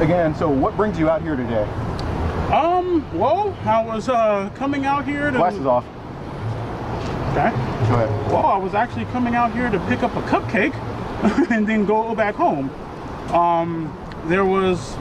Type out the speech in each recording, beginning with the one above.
Again, so what brings you out here today? Well, I was coming out here to... Glasses off. Okay. Go ahead. Well, I was actually coming out here to pick up a cupcake and then go back home. There was...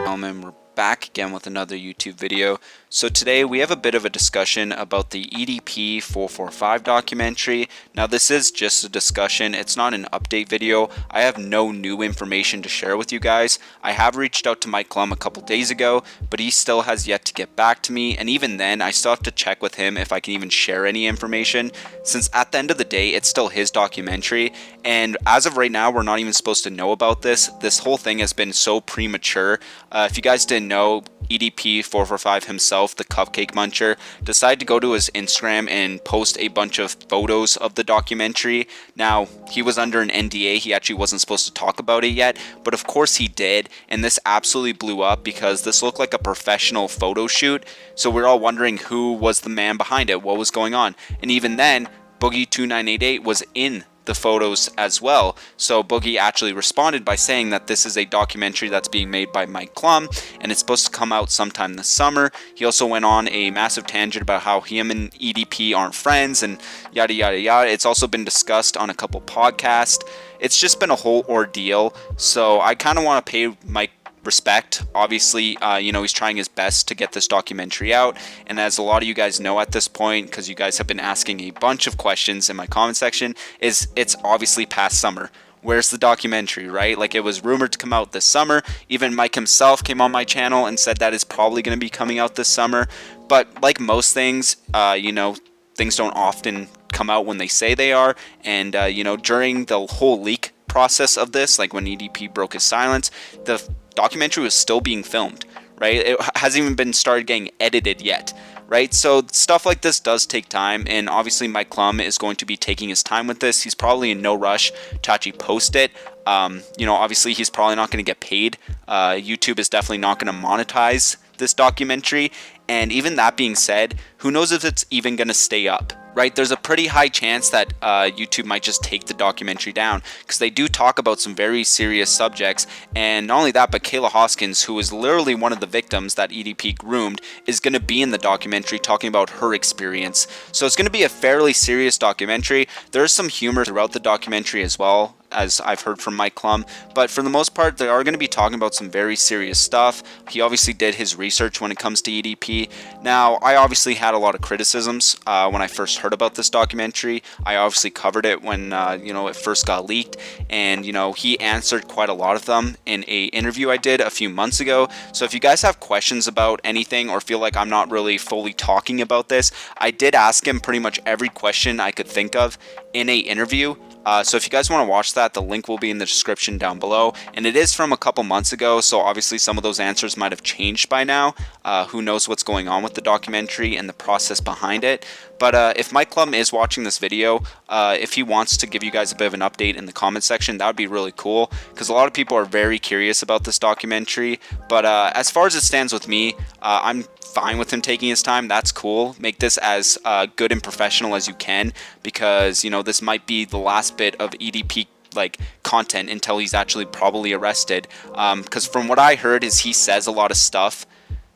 And we're back again with another YouTube video. So today we have a bit of a discussion about the Edp445 documentary. Now this is just a discussion, it's not an update video. I have no new information to share with you guys. I have reached out to Mike Clum a couple days ago, but he still has yet to get back to me, and even then I still have to check with him if I can even share any information, since at the end of the day it's still his documentary, and as of right now we're not even supposed to know about this. This whole thing has been so premature. If you guys didn't know, Edp445 himself, the cupcake muncher, decided to go to his Instagram and post a bunch of photos of the documentary. Now, he was under an NDA, he actually wasn't supposed to talk about it yet, but of course he did, and this absolutely blew up because this looked like a professional photo shoot, so we're all wondering who was the man behind it, what was going on, and even then, Boogie2988 was in the photos as well. So Boogie actually responded by saying that this is a documentary that's being made by Mike Clum and it's supposed to come out sometime this summer. He also went on a massive tangent about how him and EDP aren't friends and yada yada yada. It's also been discussed on a couple podcasts. It's just been a whole ordeal. So I kind of want to pay Mike respect. Obviously, you know, he's trying his best to get this documentary out, and as a lot of you guys know at this point, because you guys have been asking a bunch of questions in my comment section, is it's obviously past summer. Where's the documentary, right? Like, it was rumored to come out this summer. Even Mike himself came on my channel and said that it's probably going to be coming out this summer, but like most things, you know, things don't often come out when they say they are, and you know, during the whole leak process of this, like when EDP broke his silence, the documentary was still being filmed, right? It hasn't even been started getting edited yet, right? So stuff like this does take time, and obviously Mike Clum is going to be taking his time with this. He's probably in no rush to actually post it. You know, obviously he's probably not going to get paid. YouTube is definitely not going to monetize this documentary, and even that being said, who knows if it's even going to stay up, right? There's a pretty high chance that YouTube might just take the documentary down, because they do talk about some very serious subjects, and not only that, but Kayla Hoskins, who is literally one of the victims that EDP groomed, is going to be in the documentary talking about her experience. So it's going to be a fairly serious documentary. There's some humor throughout the documentary as well, as I've heard from Mike Clum, but for the most part they are going to be talking about some very serious stuff. He obviously did his research when it comes to EDP. Now, I obviously had a lot of criticisms when I first heard about this documentary. I obviously covered it when you know, it first got leaked, and you know, he answered quite a lot of them in a interview I did a few months ago. So if you guys have questions about anything or feel like I'm not really fully talking about this, I did ask him pretty much every question I could think of in a interview. So if you guys want to watch that, the link will be in the description down below, and it is from a couple months ago, so obviously some of those answers might have changed by now. Who knows what's going on with the documentary and the process behind it. But if Mike Clum is watching this video, if he wants to give you guys a bit of an update in the comment section, that would be really cool, because a lot of people are very curious about this documentary. But as far as it stands with me, I'm fine with him taking his time. That's cool. Make this as good and professional as you can, because you know, this might be the last bit of EDP like content until he's actually probably arrested, because from what I heard is he says a lot of stuff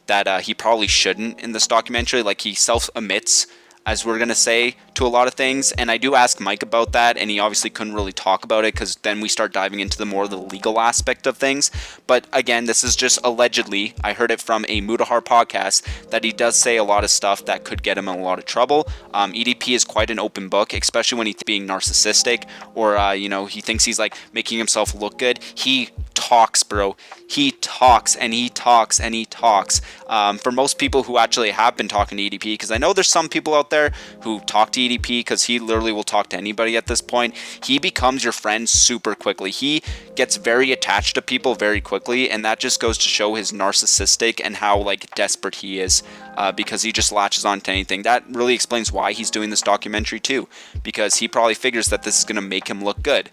that he probably shouldn't in this documentary. Like, he self-admits, as we're gonna say, to a lot of things, and I do ask Mike about that, and he obviously couldn't really talk about it, because then we start diving into the more of the legal aspect of things. But again, this is just allegedly. I heard it from a Mudahar podcast that he does say a lot of stuff that could get him in a lot of trouble. EDP is quite an open book, especially when he's being narcissistic, or you know, he thinks he's like making himself look good. He talks, bro. He talks and he talks and he talks. For most people who actually have been talking to EDP, because I know there's some people out there who talk to EDP, because he literally will talk to anybody at this point. He becomes your friend super quickly. He gets very attached to people very quickly, and that just goes to show his narcissistic and how like desperate he is, because he just latches on to anything. That really explains why he's doing this documentary too, because he probably figures that this is going to make him look good.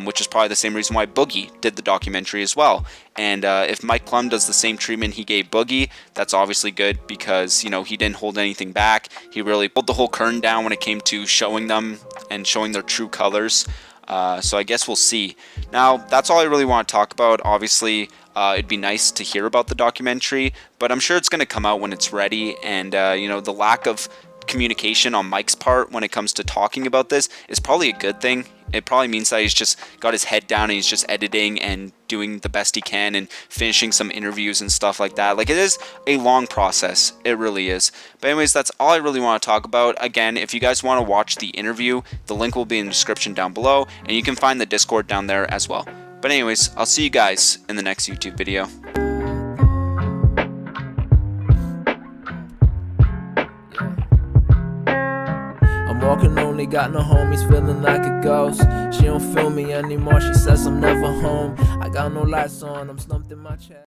Which is probably the same reason why Boogie did the documentary as well. And if Mike Clum does the same treatment he gave Boogie, that's obviously good, because, you know, he didn't hold anything back. He really pulled the whole curtain down when it came to showing them and showing their true colors. So I guess we'll see. Now, that's all I really want to talk about. Obviously, it'd be nice to hear about the documentary, but I'm sure it's going to come out when it's ready. And, you know, the lack of communication on Mike's part when it comes to talking about this is probably a good thing. It probably means that he's just got his head down and he's just editing and doing the best he can and finishing some interviews and stuff like that. Like, it is a long process. It really is. But anyways, that's all I really want to talk about. Again, if you guys want to watch the interview, the link will be in the description down below, and you can find the Discord down there as well. But anyways, I'll see you guys in the next YouTube video. Walking lonely, got no homies, feeling like a ghost. She don't feel me anymore, she says I'm never home. I got no lights on, I'm slumped in my chair.